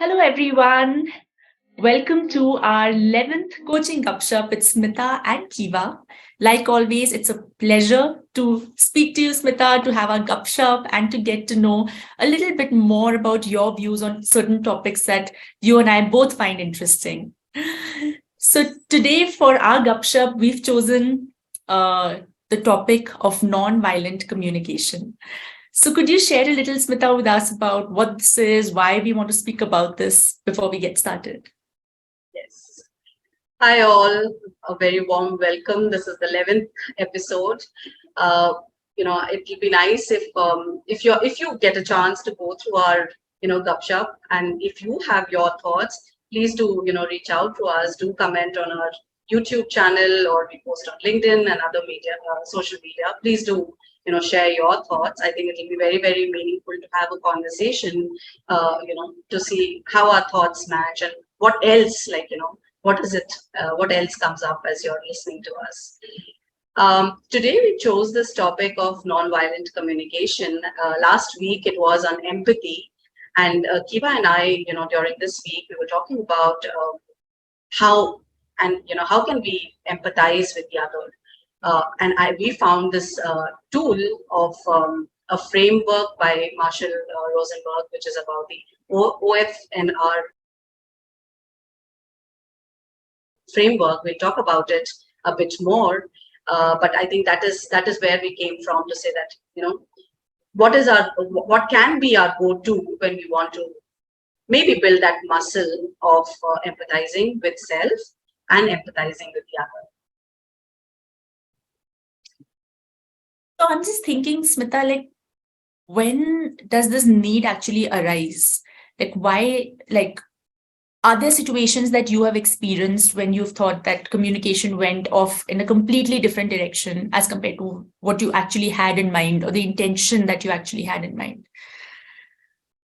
Hello, everyone. Welcome to our 11th Coaching Gupshup with Smita and Kiwa. Like always, it's a pleasure to speak to you, Smita, to have our Gupshup and to get to know a little bit more about your views on certain topics that you and I both find interesting. So, today for our Gupshup, we've chosen the topic of non-violent communication. So could you share a little, Smita, with us about what this is, why we want to speak about this before we get started? Yes. Hi all, a very warm welcome. This is the 11th episode. It'll be nice if you get a chance to go through our Gupshup, and if you have your thoughts, please do reach out to us. Do comment on our YouTube channel, or we post on LinkedIn and other media, social media. Please do share your thoughts. I think it will be very, very meaningful to have a conversation. To see how our thoughts match and what else, what is it, what else comes up as you're listening to us. Today we chose this topic of nonviolent communication. Last week it was on empathy, and Kiva and I, during this week we were talking about how how can we empathize with the other. We found this tool of a framework by Marshall Rosenberg, which is about the OFNR framework. We'll talk about it a bit more, but I think that is where we came from, to say that what can be our go-to when we want to maybe build that muscle of empathizing with self and empathizing with the other. So I'm just thinking, Smita, like, when does this need actually arise? Like, why, like, are there situations that you have experienced when you've thought that communication went off in a completely different direction as compared to what you actually had in mind or the intention that you actually had in mind?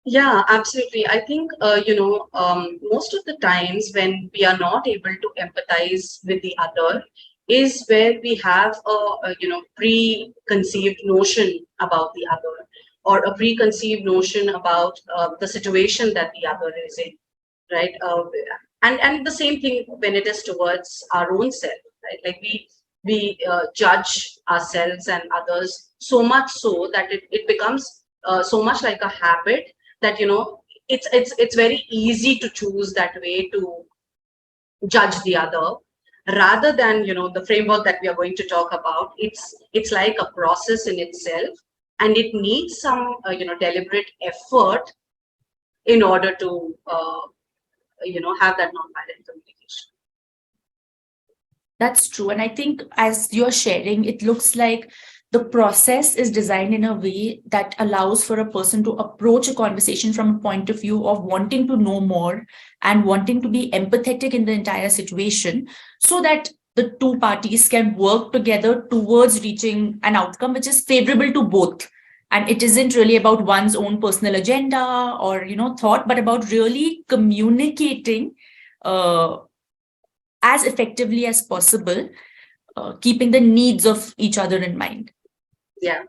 Yeah, absolutely. I think, most of the times when we are not able to empathize with the other is where we have a preconceived notion about the other, or a preconceived notion about the situation that the other is in, right? And the same thing when it is towards our own self, right? Like we judge ourselves and others so much so that it becomes so much like a habit that it's very easy to choose that way to judge the other, rather than the framework that we are going to talk about. It's like a process in itself, and it needs some deliberate effort in order to have that non-violent communication. That's true. And I think as you're sharing, it looks like the process is designed in a way that allows for a person to approach a conversation from a point of view of wanting to know more and wanting to be empathetic in the entire situation, so that the two parties can work together towards reaching an outcome which is favorable to both. And it isn't really about one's own personal agenda or thought, but about really communicating uh, as effectively as possible, keeping the needs of each other in mind. Yeah,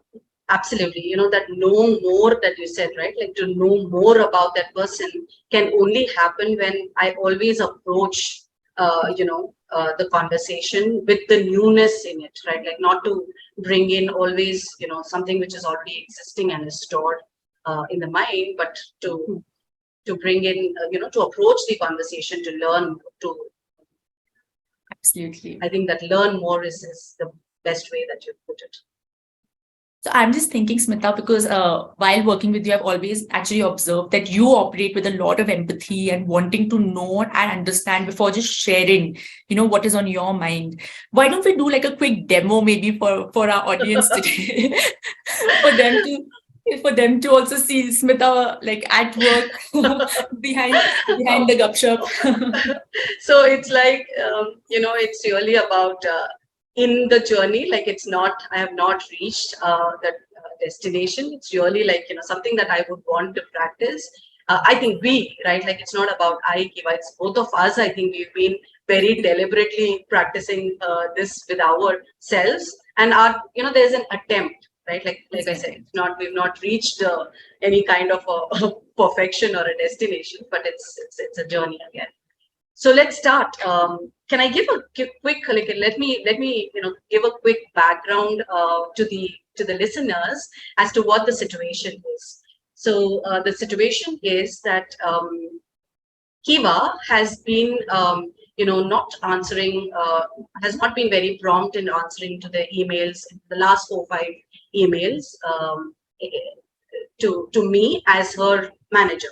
absolutely. That know more that you said, right? Like, to know more about that person can only happen when I always approach, the conversation with the newness in it, right? Like, not to bring in always, something which is already existing and is stored in the mind, but to bring in, to approach the conversation, to learn, to. Absolutely. I think that learn more is the best way that you put it. So I'm just thinking, Smita, because while working with you, I've always actually observed that you operate with a lot of empathy and wanting to know and understand before just sharing, what is on your mind. Why don't we do like a quick demo maybe for our audience today, for them to also see Smita like at work behind the gupshup. So it's like, it's really about in the journey. Like, it's not, I have not reached that destination. It's really like, something that I would want to practice. I think right, like, it's not about Kiva, it's both of us. I think we've been very deliberately practicing this with ourselves, and there's an attempt right? Like I said, we've not reached any kind of a perfection or a destination, but it's a journey again. So let's start. Can I give a quick, like, let me give a quick background to the listeners as to what the situation is. So the situation is that Kiva has been not answering, has not been very prompt in answering to the emails, the last 4 or 5 emails to me as her manager.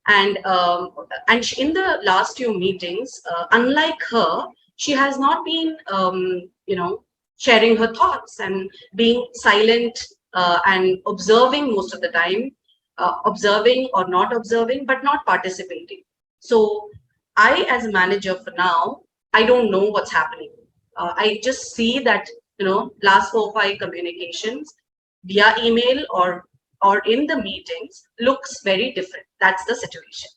And in the last few meetings, unlike her, she has not been sharing her thoughts and being silent and observing most of the time, observing or not observing, but not participating. So I, as a manager for now, I don't know what's happening. I just see that last 4 or 5 communications via email or in the meetings looks very different. That's the situation.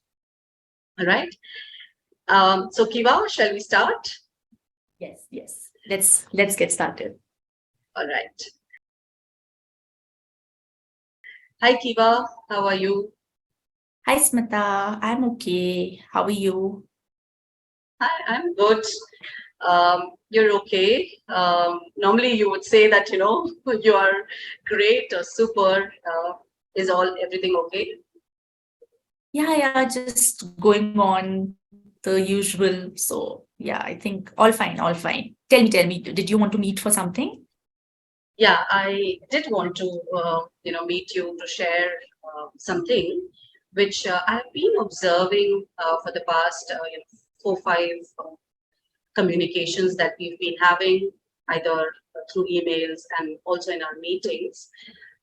All right. So Kiva, shall we start? Yes. Let's get started. All right. Hi Kiva, how are you? Hi Smita, I'm okay. How are you? Hi, I'm good. You're okay. Normally you would say that you are great or super. Is everything okay? Yeah, just going on the usual. So yeah, I think all fine, all fine. Tell me, did you want to meet for something? Yeah, I did want to meet you to share something which I've been observing for the past 4 or 5 communications that we've been having, either through emails and also in our meetings.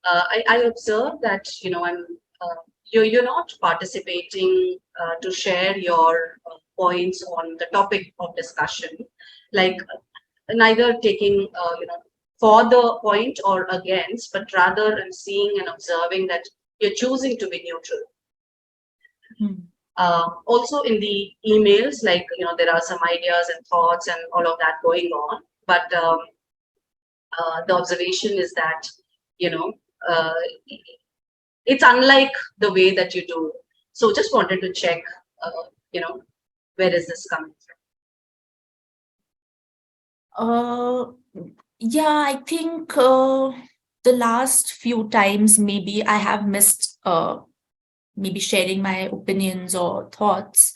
I observe that you're not participating to share your points on the topic of discussion, like neither taking for the point or against, but rather in seeing and observing that you're choosing to be neutral. Also in the emails, like there are some ideas and thoughts and all of that going on, but the observation is that uh, it's unlike the way that you do. So just wanted to check, where is this coming Uh, yeah, I think the last few times maybe I have missed maybe sharing my opinions or thoughts.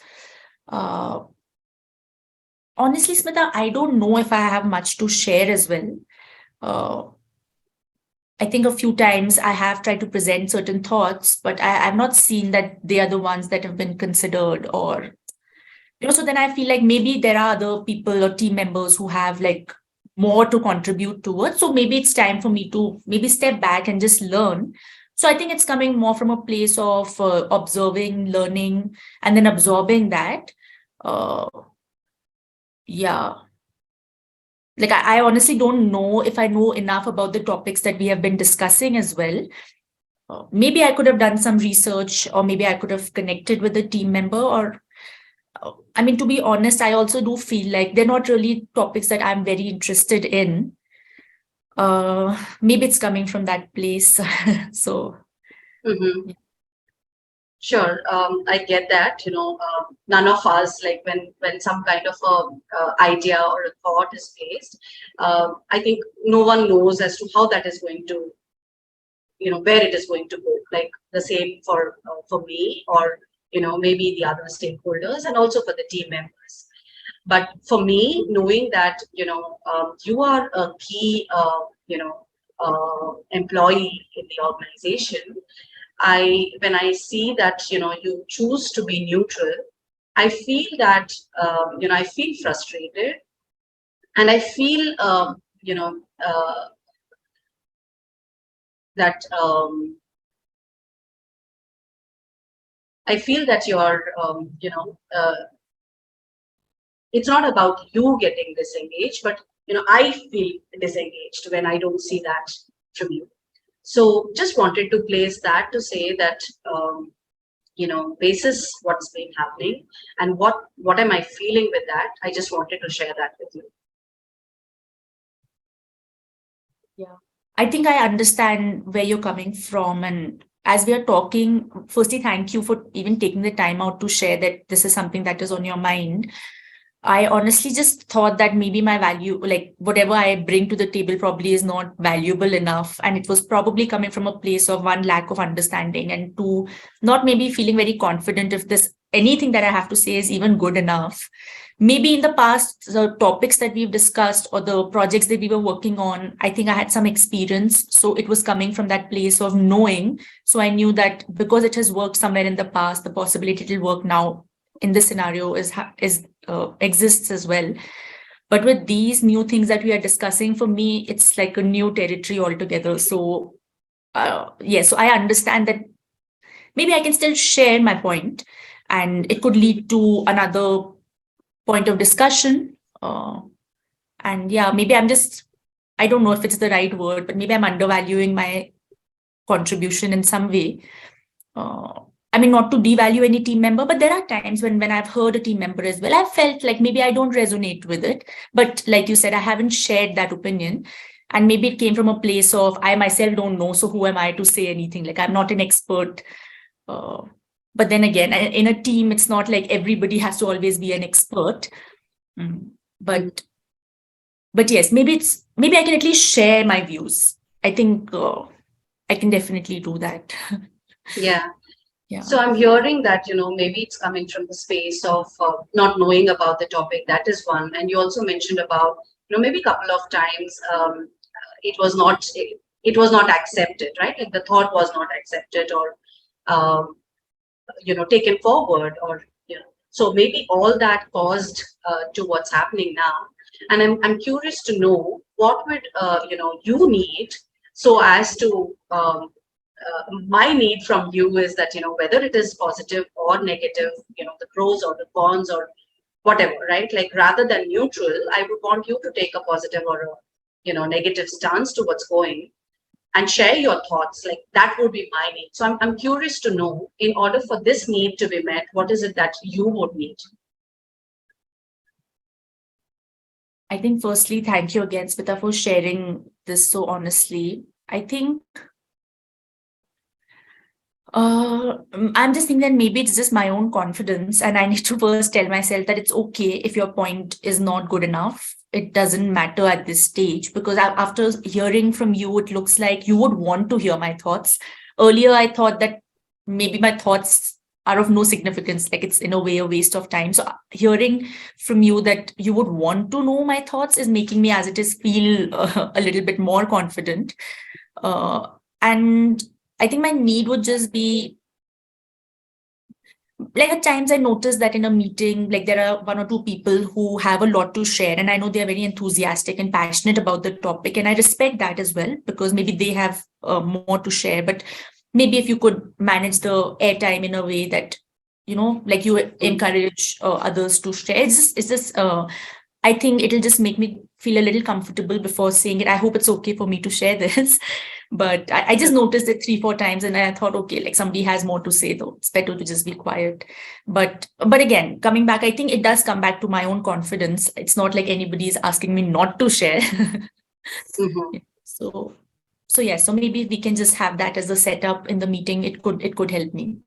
Honestly, Smita, I don't know if I have much to share as well. I think a few times I have tried to present certain thoughts, but I've not seen that they are the ones that have been considered, or so then I feel like maybe there are other people or team members who have like more to contribute towards. So maybe it's time for me to maybe step back and just learn. So I think it's coming more from a place of observing, learning, and then absorbing that. Uh, yeah. Like I honestly don't know if I know enough about the topics that we have been discussing as well. Maybe I could have done some research, or maybe I could have connected with a team member, or I mean, to be honest, I also do feel like they're not really topics that I'm very interested in. Maybe it's coming from that place. So, from? Sure, I get that. None of us, like when some kind of a idea or a thought is placed, I think no one knows as to how that is going to, where it is going to go. Like the same for me, or maybe the other stakeholders, and also for the team members. But for me, knowing that you are a key employee in the organization, when I see that you choose to be neutral, I feel that I feel frustrated, and I feel that I feel that you're it's not about you getting disengaged, but I feel disengaged when I don't see that from you. So just wanted to place that to say that basis what's been happening and what am I feeling with that. I just wanted to share that with you. yeah, I think I understand where you're coming from. And as we are talking, firstly, thank you for even taking the time out to share that this is something that is on your mind. I honestly just thought that maybe my value, like whatever I bring to the table, probably is not valuable enough. And it was probably coming from a place of one, lack of understanding, and two, not maybe feeling very confident if this anything that I have to say is even good enough. Maybe in the past, the topics that we've discussed or the projects that we were working on, I think I had some experience. So it was coming from that place of knowing. So I knew that because it has worked somewhere in the past, the possibility it will work now in this scenario is exists as well. But with these new things that we are discussing, for me, it's like a new territory altogether. So yeah, so I understand that maybe I can still share my point, and it could lead to another point of discussion. And yeah, maybe I don't know if it's the right word, but maybe I'm undervaluing my contribution in some way. I mean, not to devalue any team member, but there are times when I've heard a team member as well, I've felt like maybe I don't resonate with it. But like you said, I haven't shared that opinion. And maybe it came from a place of I myself don't know. So who am I to say anything? Like I'm not an expert. Uh, but then again, in a team, it's not like everybody has to always be an expert. Mm. But yes, maybe I can at least share my views. I think I can definitely do that. Yeah. Yeah. So I'm hearing that, maybe it's coming from the space of not knowing about the topic. That is one. And you also mentioned about, maybe a couple of times it was not it was not accepted, right? Like the thought was not accepted or um, taken forward, or so maybe all that caused to what's happening now. And I'm curious to know what would you need, so as to my need from you is that whether it is positive or negative, the pros or the cons or whatever, right? Like rather than neutral, I would want you to take a positive or a negative stance to what's going, and share your thoughts. Like that would be my need. So I'm curious to know, in order for this need to be met, what is it that you would need? I think firstly, thank you again, Smita, for sharing this so honestly. I think I'm just thinking that maybe it's just my own confidence, and I need to first tell myself that it's okay if your point is not good enough. It doesn't matter at this stage, because after hearing from you, it looks like you would want to hear my thoughts. Earlier, I thought that maybe my thoughts are of no significance, like it's in a way a waste of time. So hearing from you that you would want to know my thoughts is making me, as it is, feel a little bit more confident. And I think my need would just be like at times I notice that in a meeting, like there are one or two people who have a lot to share, and I know they're very enthusiastic and passionate about the topic, and I respect that as well because maybe they have more to share. But maybe if you could manage the airtime in a way that like you encourage others to share, it's just I think it'll just make me feel a little comfortable before saying it. I hope it's okay for me to share this. But I just noticed it 3-4 times and I thought, okay, like somebody has more to say though. It's better to just be quiet. But again, coming back, I think it does come back to my own confidence. It's not like anybody is asking me not to share. Mhm. So yeah, so maybe we can just have that as a setup in the meeting. It could help me.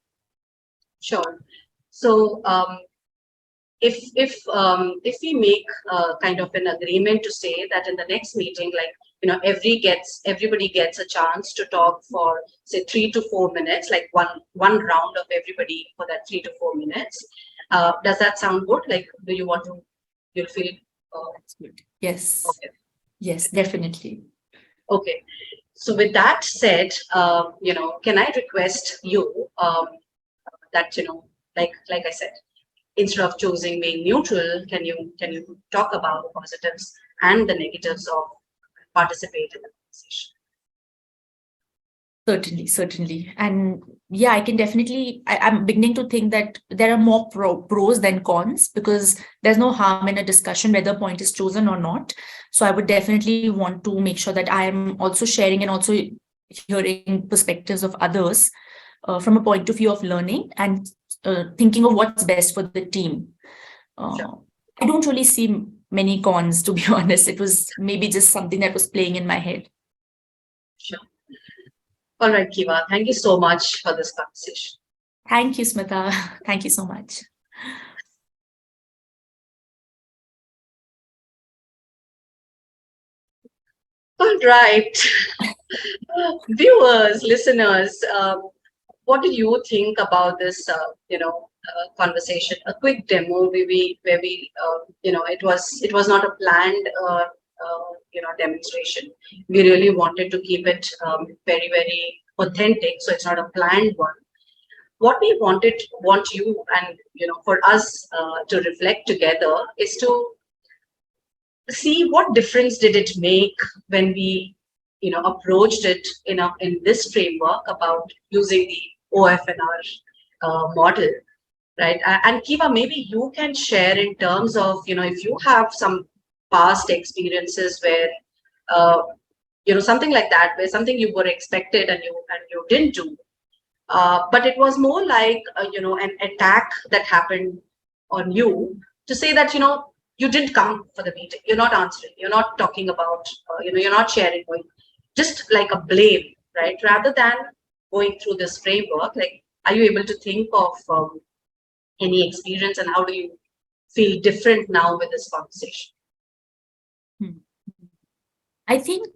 Sure. So if we make kind of an agreement to say that in the next meeting, like everybody gets a chance to talk for say 3 to 4 minutes, like one round of everybody for that 3 to 4 minutes. Does that sound good? Like, do you want to? You'll feel That's good. Yes. okay. Yes, definitely. Okay. So with that said, can I request you that like I said, instead of choosing being neutral, can you talk about the positives and the negatives of participate in the conversation? Certainly. And yeah, I can definitely, I'm beginning to think that there are more pros than cons because there's no harm in a discussion whether a point is chosen or not. So I would definitely want to make sure that I am also sharing and also hearing perspectives of others from a point of view of learning and thinking of what's best for the team. Sure. I don't really see many cons, to be honest. It was maybe just something that was playing in my head. All right, Kiva, thank you so much for this conversation. Thank you, Smita. Thank you so much. All right, viewers, listeners, what do you think about this, conversation? A quick demo it was not a planned, demonstration. We really wanted to keep it very, very authentic, so it's not a planned one. What we want you and for us to reflect together is to see what difference did it make when we approached it in this framework about using the OFNR model, right? And Kiva, maybe you can share in terms of if you have some past experiences where uh, something like that, where something you were expected and you didn't do, but it was more like an attack that happened on you to say that you didn't come for the meeting, you're not answering, you're not talking about, you're not sharing, just like a blame, right? Rather than going through this framework, like, are you able to think of any experience, and how do you feel different now with this conversation? Hmm. I think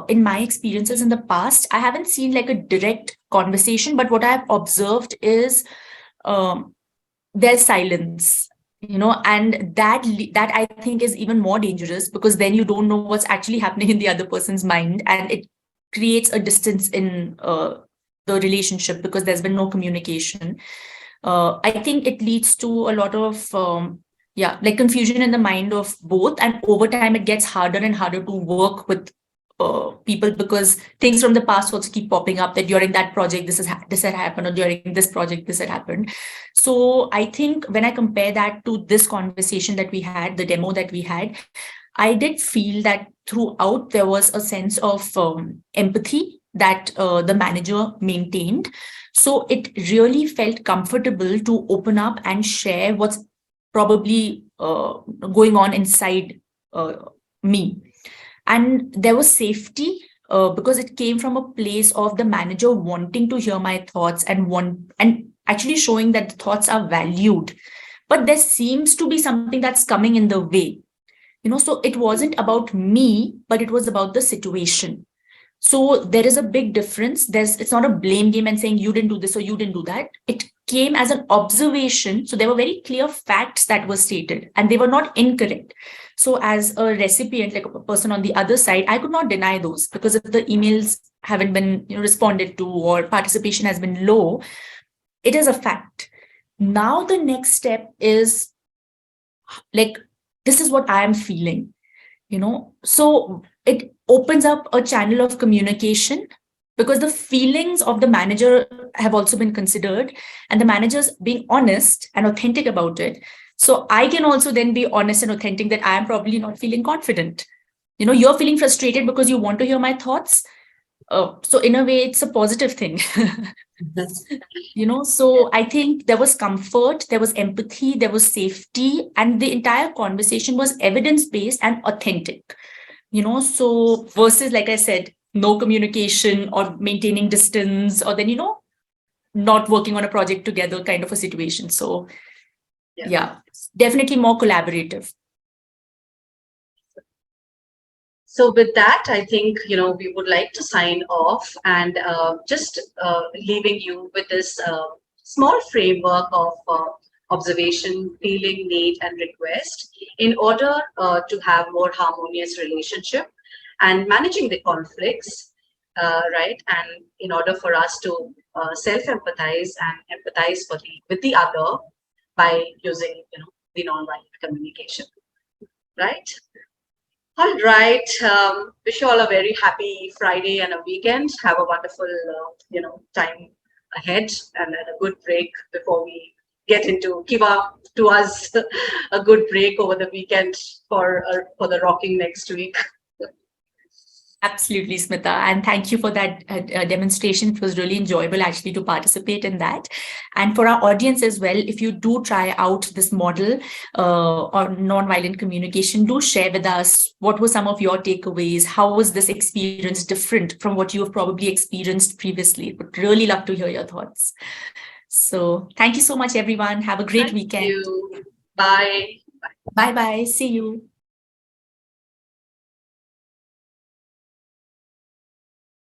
in my experiences in the past, I haven't seen like a direct conversation, but what I've observed is um, there's silence, and that I think is even more dangerous, because then you don't know what's actually happening in the other person's mind, and it creates a distance in the relationship because there's been no communication. I think it leads to a lot of like confusion in the mind of both, and over time it gets harder and harder to work with people, because things from the past also keep popping up, that during that project this had happened, or during this project this had happened. So I think when I compare that to this conversation that we had, the demo that we had, I did feel that throughout there was a sense of empathy that the manager maintained. So it really felt comfortable to open up and share what's probably going on inside me. And there was safety because it came from a place of the manager wanting to hear my thoughts and actually showing that the thoughts are valued. But there seems to be something that's coming in the way, so it wasn't about me, but it was about the situation. So there is a big difference. It's not a blame game and saying you didn't do this or you didn't do that. It came as an observation. So there were very clear facts that were stated, and they were not incorrect. So as a recipient, like a person on the other side, I could not deny those, because if the emails haven't been responded to, or participation has been low, it is a fact. Now the next step is like, this is what I am feeling, so it opens up a channel of communication, because the feelings of the manager have also been considered, and the manager's being honest and authentic about it. So I can also then be honest and authentic that I am probably not feeling confident. You're feeling frustrated because you want to hear my thoughts. So in a way, it's a positive thing. So I think there was comfort, there was empathy, there was safety, and the entire conversation was evidence-based and authentic. So versus, like I said, no communication or maintaining distance, or then not working on a project together kind of a situation. So yeah, definitely more collaborative. So with that, I think we would like to sign off, and just leaving you with this small framework of observation, feeling, need, and request, in order to have more harmonious relationship and managing the conflicts, right? And in order for us to self-empathize and empathize with the other by using the nonviolent communication, right? All right. Wish you all a very happy Friday and a weekend. Have a wonderful, time ahead, and then a good break before we get into Kiva to us a good break over the weekend for the rocking next week. Absolutely, Smita. And thank you for that demonstration. It was really enjoyable actually to participate in that. And for our audience as well, if you do try out this model on nonviolent communication, do share with us what were some of your takeaways. How was this experience different from what you have probably experienced previously? Would really love to hear your thoughts. So thank you so much, everyone. Have a great Thank weekend. you. Bye. Bye bye. See you.